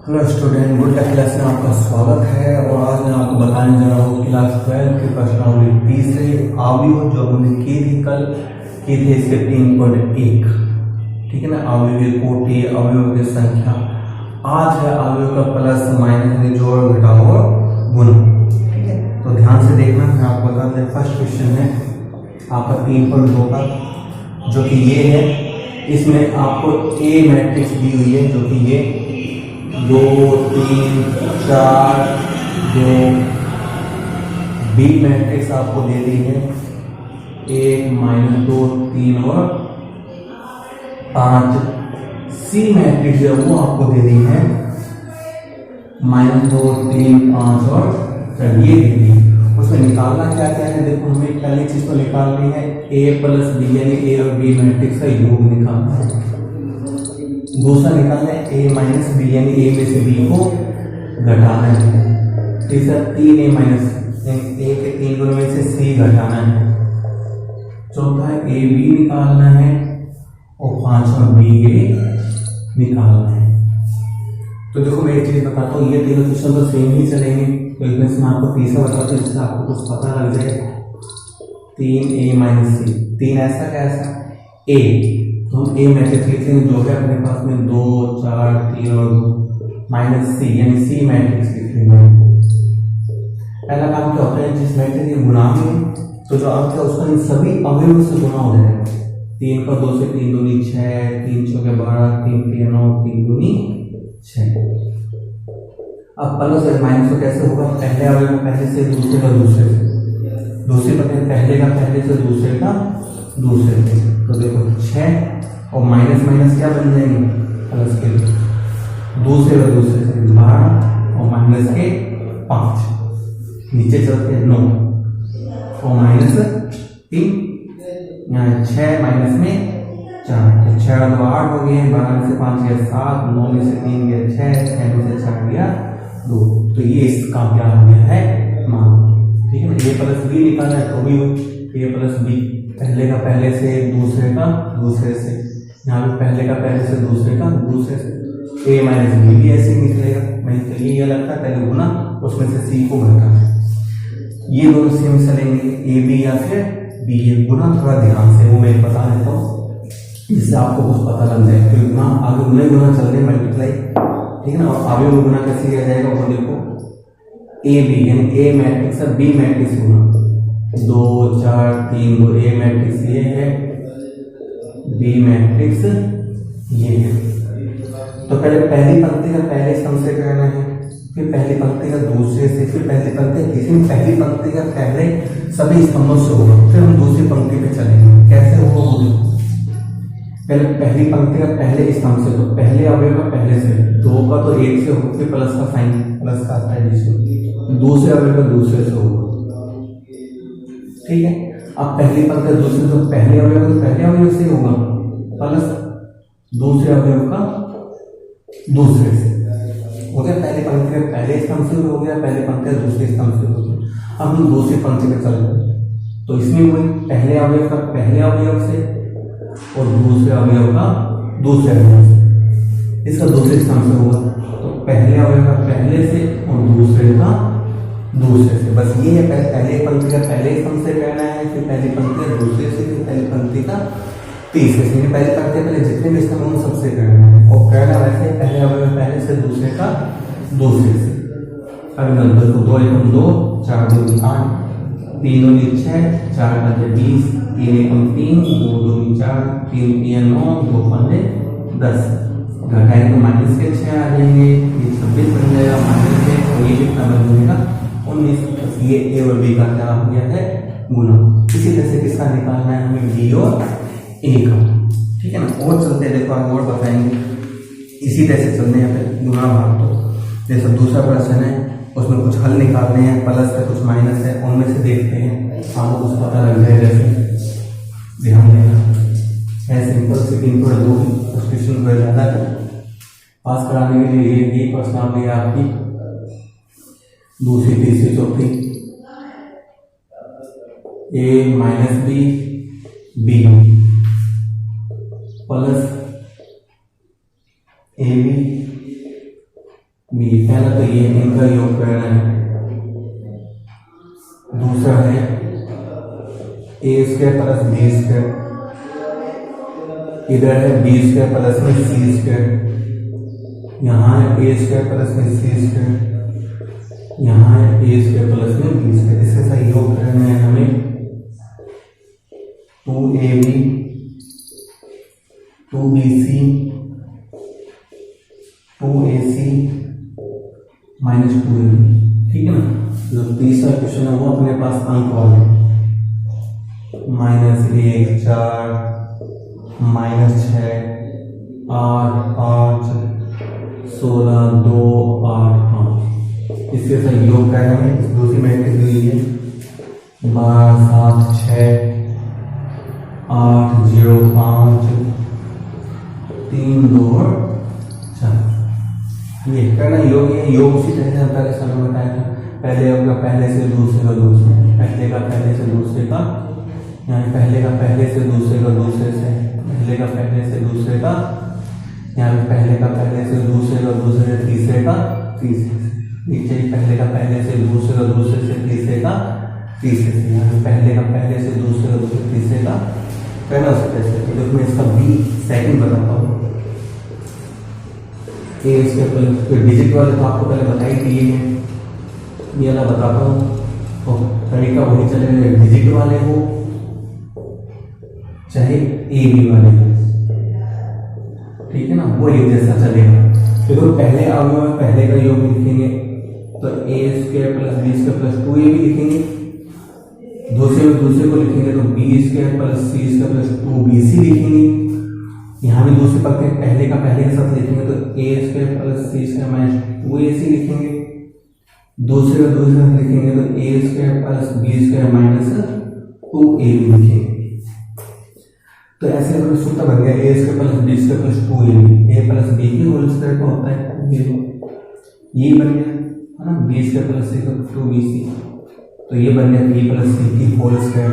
Hello student, good luck class में आपका स्वागत है। और आज मैं आपको बताने जा रहा हूँ क्लास 12 की प्रश्नावली तीसरे अवयव जो हमने की थी कल, की थी इसके 3.1। ठीक है ना, अवयव की कोटि, अवयव की संख्या। आज है अवयव का प्लस माइनस, जोड़ घटाव और गुणा। ठीक है, तो ध्यान से देखना। मैं आपको बता दें, फर्स्ट क्वेश्चन है आपका 3.2 का, जो कि ये है। इसमें आपको ए मैट्रिक्स दी हुई है, जो कि ये 2 3 4 2। बी मैट्रिक्स आपको दे दी है 1 -2 3 और 5। सी मैट्रिक्स है वो आपको दे दी है -2 3 5 और 4। ये दे दी। उसमें निकालना क्या क्या है, देखो हमें पहली चीज तो निकालनी है ए प्लस बी, यानी ए और बी मैट्रिक्स का योग निकालना है। दूसरा निकालना है ए माइनस बी, यानी ए में से बी को घटाना है। तीसरा 3a माइनस, ए के 3 गुण में से सी घटाना है। चौथा है ए बी निकालना है और पांचवा बी ए निकालना है। तो देखो मैं एक चीज बताता हूँ, ये तीनों क्वेश्चन तो सेम ही चलेंगे, तो इसमें से मैं आपको तीसरा बताता हूँ जिससे आपको कुछ पता लग जाए। 3a माइनस सी, 3 ऐसा कैसा ए, तो हम ए मैट्रिक्स लिख लेंगे जो है अपने पास में 2 4 3 और 2 माइनस सी, यानी सी मैट्रिक्स लिख लेंगे। पहला काम क्या होता है, जिस मैट्रिक्स के गुणा में, तो जो अंक है उसका इन सभी अवयवों से गुणा हो जाएगा। 3 का 2 से 3 दूनी 6, 3 चौके 12, 3 3 9, 3 दूनी 6। अब प्लस और माइनस तो कैसे होगा, पहले अवयव में पहले से, दूसरे का दूसरे से, दूसरे पर पहले का पहले से, दूसरे का दूसरे से। तो देखो 6 और माइनस माइनस क्या बन जाएंगे, प्लस के, दूसरे का दूसरे से 12 और माइनस के 5, नीचे चलते हैं 9 और माइनस 3, यहाँ 6 माइनस में 4, तो 6 और 2 8 हो गए, 12 में से 5 गया 7, 9 में से 3 गया 6, 6 में से 4 गया 2। तो ये इसका क्या हो गया है, मान। ठीक है ना, ए प्लस बी निकालना है तो भी ए प्लस बी, पहले का पहले से, दूसरे का दूसरे से, यहाँ पे पहले का पहले से, दूसरे का दूसरे से। ए माइनस बी भी ऐसे निकलेगा। मैं तो ये लगता है पहले गुना, उसमें से सी को घटाना है। ये दोनों सेम चलेंगे, ए बी या फिर बी ए। गुना थोड़ा ध्यान से वो मैं बता देता हूँ, जिससे आपको कुछ पता लग जाए। तो गुना आगे गुना गुना चल रहे मल्टीप्लाई, ठीक है ना। और आगे वो गुना कैसे किया जाएगा वो देखो, ए बी यानी ए मैट्रिक्स और बी मैट्रिक्स गुना 2 4 3 2। ए मैट्रिक्स ये है, बी मैट्रिक्स ये है। तो पहले पहली पंक्ति का पहले स्तंभ से करना है, फिर पहली पंक्ति का दूसरे से, फिर पहली पंक्ति का तीसरी। पहली पंक्ति का पहले सभी स्तंभों से होगा, फिर हम दूसरी पंक्ति पे चलेंगे। कैसे होगा वो देखो, पहले पहली पंक्ति का पहले स्तंभ से, तो पहले अवयव का पहले से, 2 का तो 1 से होगा, फिर प्लस का साइन प्लस का आता है जिससे, दूसरे अवयव का दूसरे से होगा। ठीक है, अब पहली पंक्ति दूसरे, तो पहले अवयव तो पहले अवयव से होगा, प्लस दूसरे अवयव का दूसरे से हो गया। पहले पंक्ति का पहले स्तंभ से हो गया, पहले पंक्ति का दूसरे स्तंभ से हो गया। अब हम दूसरी पंक्ति में चल रहे, तो इसमें वही पहले अवयव का पहले अवयव से और दूसरे अवयव का दूसरे अवयव से, इसका दूसरे स्तंभ से होगा। तो पहले अवयव का पहले से और दूसरे का दूसरे से। बस ये है, पहले पंक्ति का पहले स्तंभ से कहना है, फिर पहली पंक्ति का दूसरे से, फिर पहली पंक्ति का तीसरे से। पहली पंक्ति पहले जितने भी स्तंभ उन सबसे करना है, और कहना वैसे पहले अवयव पहले से, दूसरे का दूसरे से। अब नंबर 2 1 2 4 2 8 3 2 6 4 5 20 3 1 3 2 2 4 3 3 9 2 5 10। घटाएंगे तो माइनस के 6 आ जाएंगे, ये 26 बन जाएगा माइनस के, और ये कितना बन जाएगा 19। ये ए और बी का क्या हो गया है, गुना। इसी तरह से किसका निकालना है हमें, बी और ए का। ठीक है ना, और चलते देखो आगे और बताएंगे। इसी तरह से चलने हैं फिर गुना भाग। तो जैसे दूसरा प्रश्न है, उसमें कुछ हल निकालने हैं, प्लस है कुछ माइनस है, उनमें से देखते हैं, आपको कुछ पता लग जाए। जैसे ध्यान देना है, सिंपल से 3.2 क्वेश्चन को ज़्यादा पास कराने के लिए ये प्रश्न है आपकी दूसरी तीसरी चौथी। A minus B B plus A B B, पहला तो ये इनका योग करना है। दूसरा है A square plus B square, इधर है बी स्क्वायर प्लस में सी स्क्वायर, यहाँ है ए स्क्वायर प्लस में सी स्क्वायर, यहाँ है ए स्क्वायर प्लस में बी स्क्वायर। इसके साथ योग करना है हमें 2ab 2bc 2ac minus 2ab, ठीक है ना। जो तीसरा क्वेश्चन है वो अपने पास अंक वाले -1 4 -6 8 5 16 2 8 5। इसके साथ योग करना है। दूसरी मैट्रिक्स दी हुई है 12 7 6 8 0 5 3 2 4। ये करना योग है। योग उसी तरह से हम पहले समय बताया था, पहले आपका पहले से दूसरे का दूसरे, पहले का पहले से दूसरे का, यहाँ पहले का पहले से दूसरे का दूसरे से, पहले का पहले से दूसरे का, यहाँ पहले का पहले से दूसरे का दूसरे से तीसरे का तीसरे से, नीचे पहले का पहले से दूसरे का दूसरे से तीसरे का तीसरे से, यहाँ पहले का पहले से दूसरे का दूसरे तीसरे का करना सकते हैं। तो मैं इसका बी सेकंड बताता हूँ। ए इसके पहले डिजिट वाले तो आपको पहले बता ही दिए हैं, ये वाला बताता हूँ। तो तरीका वही चलेगा, डिजिट वाले हो चाहे ए बी वाले हो, ठीक है ना, वो एक जैसा चलेगा। देखो पहले अवयव में पहले का योग लिखेंगे तो A square plus B square plus 2ab लिखेंगे। दूसरे में दूसरे को लिखेंगे तो B square plus C square plus 2bc लिखेंगे। यहाँ भी दूसरे पक्के पहले का पहले के साथ लिखेंगे तो A square plus C square minus 2ac लिखेंगे। दूसरे का दूसरे साथ लिखेंगे तो A square plus B square minus 2ab लिखेंगे। तो ऐसे हमें सूत्र बन गया A square plus B square plus 2ab, A plus B की होल स्क्वायर का होता है ये बन गया है ना, B square plus C square 2bc। तो ये बन गया बी प्लस सी की होल स्क्वायर।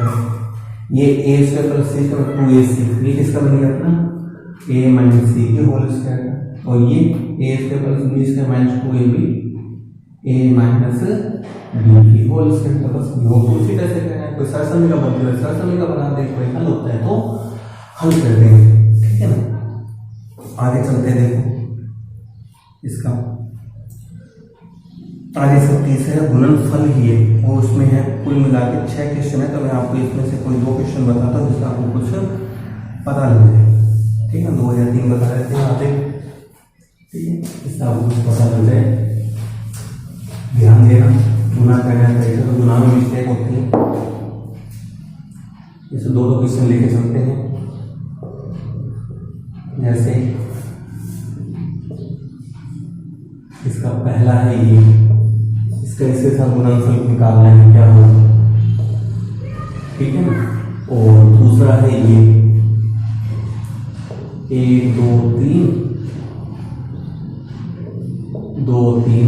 ये A square plus C square 2ac, ये किसका बन गया अपना ए माइनस सी की होल स्क्वायर का। और ये A square plus B square minus 2ab A minus B की होल स्क्वायर का। बस योग उसी तरह से करना है। कोई सरसमी का बनते हुए सरसमी का बना दे, कोई हल होता है तो हल कर देंगे, ठीक है ना। आगे चलते हैं, देखो इसका आगे सब तीसरा गुणनफल ही है और उसमें है कुल मिला के 6 क्वेश्चन है। तो मैं आपको इसमें से कोई 2 क्वेश्चन बताता हूँ जिसका आपको कुछ पता लग जाए, ठीक है। 2 या 3 बता देते हैं आते, ठीक है, इसका आपको कुछ पता लग जाए। ध्यान देना, गुना करना है तो गुना में मिस्टेक होती है। इसे 2 क्वेश्चन लेके चलते हैं। जैसे इसका पहला है ये, इसका इसके साथ गुणनफल निकालना है क्या होगा, ठीक है ना। और दूसरा है ये 1 2 3 2 3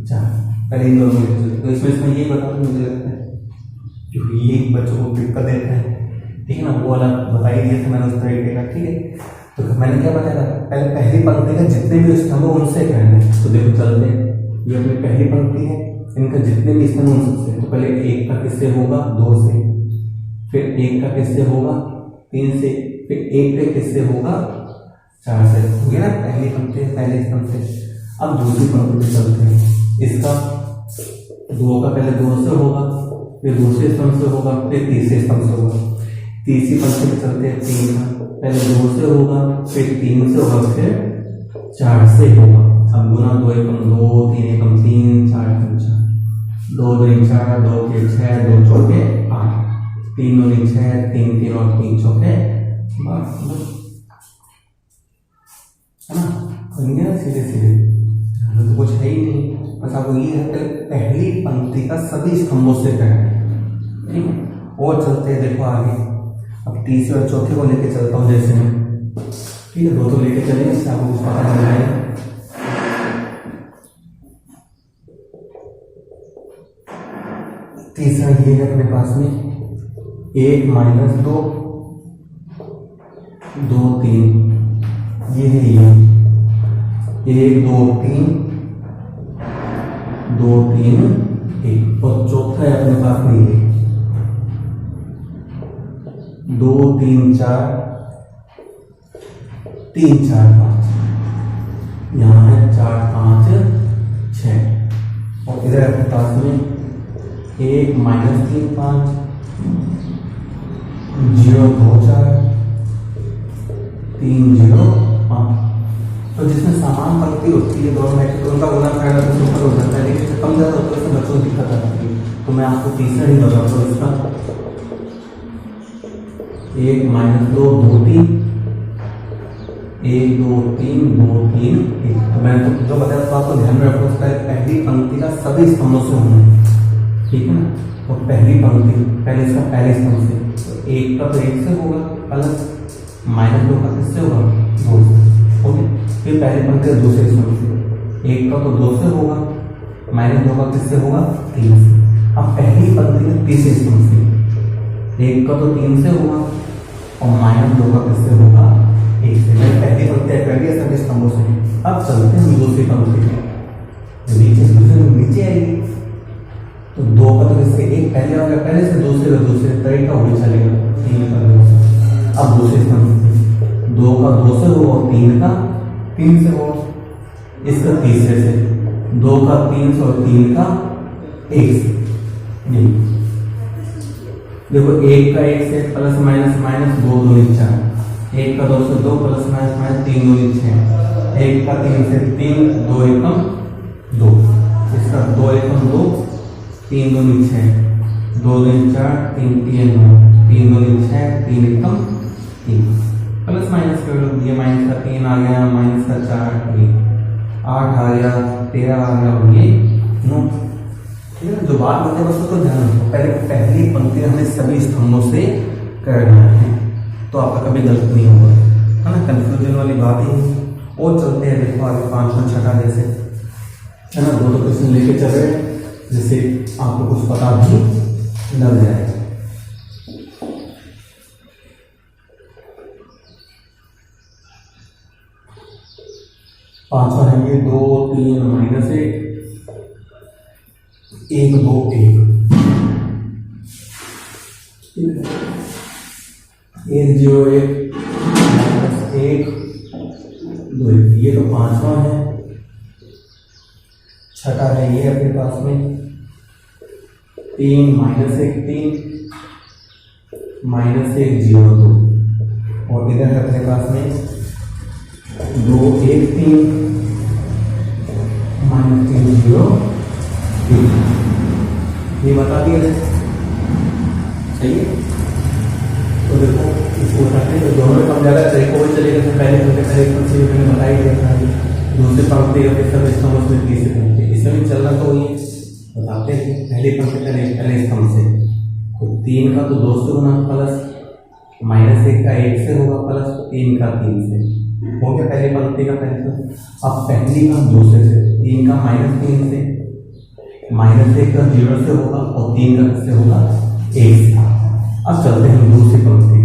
4। पहले इन दोनों तो इसमें ये बता दो, मुझे लगता है जो ये बच्चों को दिक्कत देता है, ठीक है ना, वो वाला बता ही दिया था मैंने उस तरीके का, ठीक है। तो मैंने क्या बताया था, पहले पहली पंक्ति का जितने भी स्तंभ हो उनसे कहना है। तो देखो चलते हैं, ये अपनी पहली पंक्ति है, इनका जितने भी स्तंभ उन सबसे। तो पहले 1 का किससे होगा 2 से, फिर 1 का किससे होगा 3 से, फिर 1 का किससे होगा 4 से, हो गया ना पहली पंक्ति पहले स्तंभ से। अब दूसरी पंक्ति पे चलते हैं। इसका 2 का पहले 2 से होगा, फिर दूसरे स्तंभ से होगा, फिर तीसरे स्तंभ से होगा। तीसरी पंक्ति में चलते हैं 3 का पहले 2 से होगा, फिर 3 से होगा, फिर 4 से होगा। अब गुना 2 एकम 2 3 एकम 3 4 एकम 4, 2 2 4 2 के 6 2 चौके 8, 3 2 6 3 3 और 3 चौके 12, है ना, बन गया सीधे सीधे। तो कुछ है ही नहीं, बस आपको ये है पहली पंक्ति का सभी स्तंभों से करना है, ठीक है। और चलते हैं, देखो आगे अब तीसरे और चौथे को लेके चलता हूँ। जैसे मैं, ठीक है, 2 तो लेके चले, इससे आपको कुछ पता चल जाएगा। तीसरा ये है अपने पास में 1 - 2 2 3, ये है ये 1 2 3 2 3 1 और चौथा है अपने पास में ये 2 3 4 3 4 5, यहाँ है 4 5 6 और इधर अपने पास में 1 -3 5 0 2 4 3 0 5। तो जिसमें समान पंक्ति होती है दोनों मैट्रिक्स तो उनका गुणा फायदा तो ऊपर हो जाता है, लेकिन इससे कम ज़्यादा होता है तो बच्चों को दिक्कत आती है। तो मैं आपको तीसरा ही बताता हूँ इसका 1 -2 2 3 1 2 3 2 3 1। तो मैंने तो जो बताया तो आपको ध्यान में रखो, उसका पहली पंक्ति का सभी स्तंभों से होना है, ठीक है ना। तो पहली पंक्ति पहले इसका पहले स्तंभ से, तो 1 का तो 1 से होगा प्लस -2 का किससे होगा 2 से, ओके। फिर पहली पंक्ति दूसरे स्तंभ से 1 का तो 2 से होगा, -2 का किससे होगा 3 से। अब पहली पंक्ति में तीसरे स्तंभ से 1 का तो 3 से होगा और -2 का किससे होगा 1 से। मैं पहली पंक्ति पहले सभी स्तंभों से। अब चलते हैं दूसरी पंक्ति में, नीचे आएगी तो 2 का तो किससे 1 पहले हो गया, पहले से दूसरे का दूसरे तरह का हो चलेगा 3 का 2 से। अब दूसरे स्तंभ से 2 का 2 से होगा और 3 का 3 से होगा, इसका तीसरे से 2 का 3 से और 3 का 1 से। नहीं देखो 1 का 1 से प्लस माइनस माइनस 2 2 4, 1 का 2 से 2 प्लस माइनस माइनस 3 2 6, 1 का 3 से 3 2 एकम 2, इसका 2 एकम 2 3 2 6 2 2 4 3 3 9 3 2 6 3 एकम 3 प्लस माइनस कर लो, ये माइनस का 3 आ गया, माइनस का 4 3 8 आ गया, 13 आ गया और ये 9, ठीक है। जो बात होती है उसको तो ध्यान रखो, पहले पहली पंक्ति हमें सभी स्तंभों से करना है, तो आपका कभी गलत नहीं होगा, है ना। कंफ्यूजन वाली बात ही नहीं। और चलते हैं, देखो आगे 5वां छठा जैसे, है ना, 2 क्वेश्चन लेके चल रहे हैं जिससे आपको कुछ पता भी लग जाए। पांचवा है ये 2 3 -1 1 2 1 1 0 1 -1 2 1। ये तो 5वां है। छठा है ये अपने पास में 3 -1 3 -1 0 2 और इधर है अपने पास में 2 1 3 -3 0 1। ये बता दिया सही है। तो देखो इसको बताते हैं, तो दोनों में कम ज़्यादा तरीकों में चलेगा। तो पहले मैंने बता ही दिया था, दूसरे पंक्ति या फिर सब स्तंभ में तीसरे पंक्ति इसमें भी चलना। तो ये बताते हैं पहले पंक्ति पहले स्तंभ से, तो 3 का तो 2 से होना प्लस -1 का 1 से होगा प्लस 3 का 3 से हो गया पहली पंक्ति का पहले। अब पहली का दूसरे से 3 का -3 से, -1 का 0 से होगा और 3 का किससे होगा 1 से। अब चलते हैं दूसरी पंक्ति।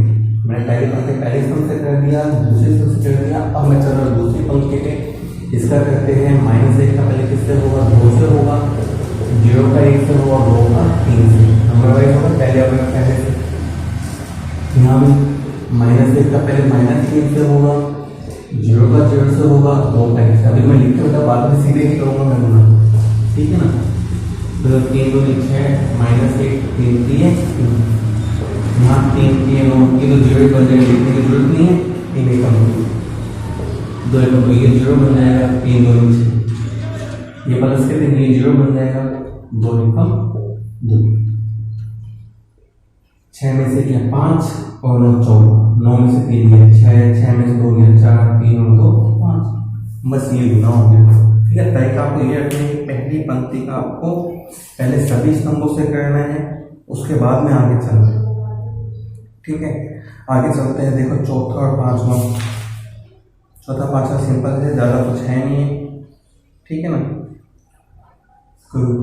मैंने पहली पंक्ति पहले स्तंभ से कर दिया, दूसरे स्तंभ से कर दिया। अब मैं चल रहा हूँ दूसरी पंक्ति पे, इसका करते हैं -1 का पहले किससे होगा 2 से होगा, 0 का 1 से होगा, 2 का 3 से, नंबर वाइज होगा पहले से। यहाँ भी -1 का पहले -3 से होगा, 0 का 0 से होगा, 2 का 1 से। अभी मैं लिख के बता, बाद में सीधे ही करूँगा मैं गुना, ठीक है ना। तो 3 2 6 -1 3 3 यहाँ 3 3 9 की तो 0 बन जाएगा, लिखने की जरूरत नहीं है। 3 एकम 2 एकम 2 ये 0 बन जाएगा, 3 2 6 ये प्लस के दिन ये 0 बन जाएगा, 2 एकम 2 6 में से क्या 5 और 9 14, 9 में से 3 गया 6, 6 में से 2 गया 4, 3 और 2 5, बस ये गुना हो गया। ठीक है, तरीका आपको ये रखना है, पहली पंक्ति का आपको पहले सभी स्तंभों से करना है, उसके बाद में आगे चलना है। ठीक है, आगे चलते हैं। देखो चौथा और पांचवा, चौथा पांचवा सिंपल है, ज़्यादा कुछ है नहीं है। ठीक है ना,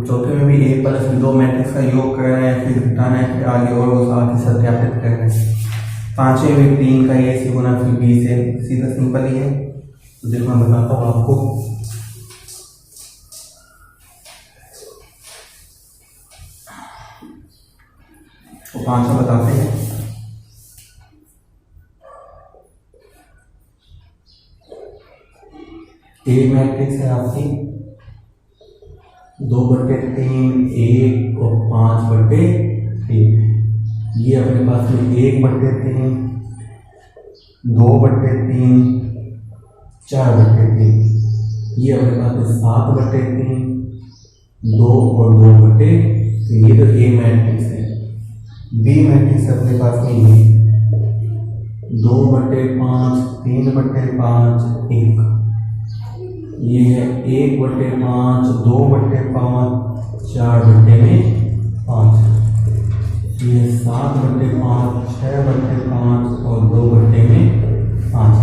चौथे में भी a प्लस 2 मैट्रिक्स का योग करना है, फिर घटाना है, फिर आगे और वो साथ ही सत्यापित करना है। पांचवें में 3 का a से गुना फिर b से, सीधा सिंपल ही है। तो देखो मैं बताता हूँ आपको, तो 5 बताते हैं। ए मैट्रिक्स है आपकी 2/3, 1 और 5/3। ये अपने पास में 1/3, 2/3, 4/3। ये अपने पास में 7/3, 2 और 2/3। ये तो ए मैट्रिक्स है। बी मैट्रिक्स अपने पास में ये 2/5, 3/5, 1। ये है 1/5, 2/5, 4/5। ये 7/5, 6/5 और 2/5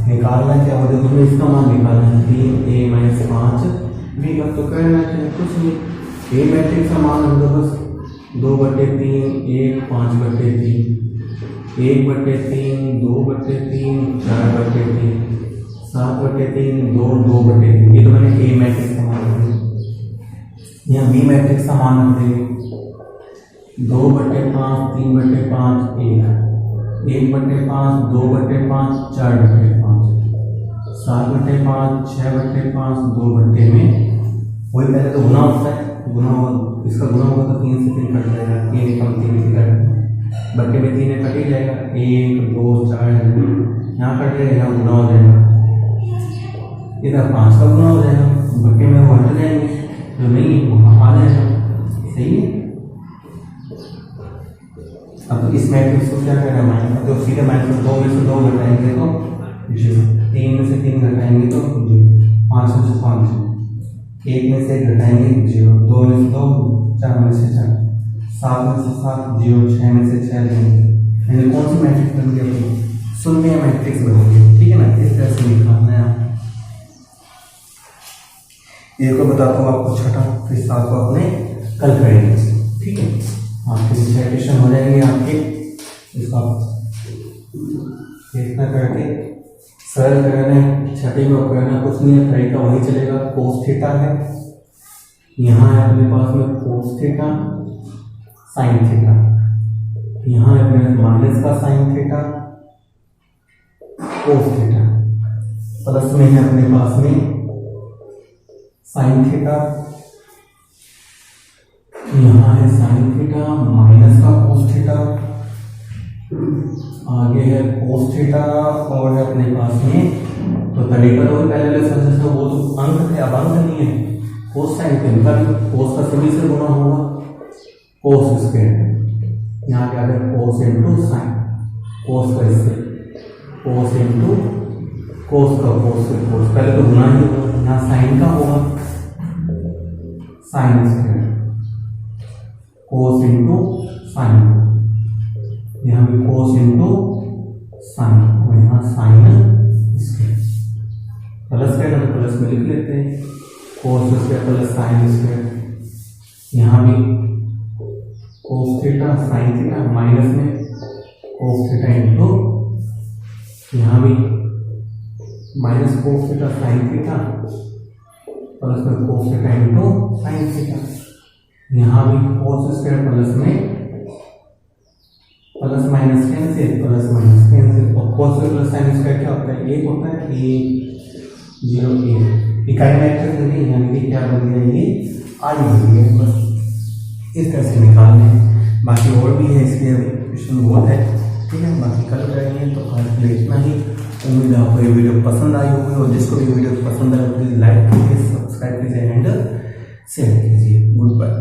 निकालना क्या हो जाए, तुम्हें इसका मान निकालना है 3a - 5 बी का। तो कहना चाहिए कुछ नहीं, ए मैट्रिक्स का मान हम लोग बस 2/3, 1, 5/3, 1/3, 2/3, 4/3, 7/3, 2, 2/3। ये तो मैंने ए मैट्रिक्स का मान रख दिया। यहाँ बी मैट्रिक्स का मान रख देंगे 2/5, 3/5, 1, 1/5, 2/5, 4/5, 7/5, 6/5, 2/में। वही पहले तो गुना होता है, गुना इसका गुना होगा तो 3 से 3 कट जाएगा, 3 कम 3 से कट, बट्टे में 3 कट ही जाएगा, 1, 2, 4 यहाँ कट जाएगा, यहाँ गुना हो जाएगा, इधर 5 का गुना हो जाएगा, बट्टे में वो हट जाएंगे, जो नहीं वहाँ आ जाएगा। सही है। अब तो इस मैट्रिक्स को क्या करना है, माइनस तो सीधे माइनस 2 में से 2 घटाएंगे तो 0, 3 में से 3 घटाएंगे तो 0, 5 में से 5, 1 में से 1 घटाएंगे 0, 2 में से 2, 4 में से 4, 7 में से 7, 0, 6 में से 6 लेंगे। यानी कौन सी मैट्रिक्स बन गई अपनी, शून्य मैट्रिक्स बन गई। ठीक है ना, इस तरह से निकालना है आप। ये को बताता हूँ आपको छठा, फिर 7 को अपने कल करेंगे। ठीक है, आपके रिसाइटेशन हो जाएंगे आपके। इसका इतना करके सरल करना है, छठे में करना कुछ नहीं है, तरीका वही चलेगा। कोस थीटा है, यहाँ है अपने पास में कोस थीटा, साइन थीटा, यहाँ है अपने माइनस का sine theta, cos theta, plus में है अपने पास में साइन थीटा, यहाँ है साइन थीटा, माइनस का कोस थीटा, आगे है कोस थीटा, और है अपने पास में तो तरीका तो पहले समझा, वो तो अंक थे, अब अंक नहीं है। कोस साइन इनका भी कोस का सभी से गुना होगा, कोस स्क्वायर, यहाँ क्या है कोस इंटू साइन, कोस का इससे कोस इंटू कोस का कोस से कोस, पहले तो गुना ही होगा, यहाँ साइन का होगा साइन स्क्वायर, कोस इंटू साइन, यहाँ भी कोस इंटू साइन, और यहाँ साइन स्क्वायर, प्लस का ना प्लस में लिख लेते हैं, cos square plus sine square, यहाँ भी cos theta sine theta, minus में कोस थीटा इंटू, यहाँ भी minus cos theta sine theta, plus में cos theta into sine theta, यहाँ भी कोस स्क्वायर प्लस में plus minus cancel, plus minus cancel, और cos square plus sine square क्या होता है, 1 होता है, 1 0 1 इकाई मैट्रिक्स है, यानी कि क्या बन गया, ये आई बन गया। बस इस तरह से निकालने हैं, बाकी और भी है, इसलिए क्वेश्चन बहुत है। ठीक है, बाकी कल करेंगे। तो आज के लिए इतना ही। उम्मीद है आपको ये वीडियो पसंद आई होगी, और जिसको भी वीडियो पसंद आए प्लीज़ लाइक कीजिए, सब्सक्राइब कीजिए एंड शेयर कीजिए। Good bye.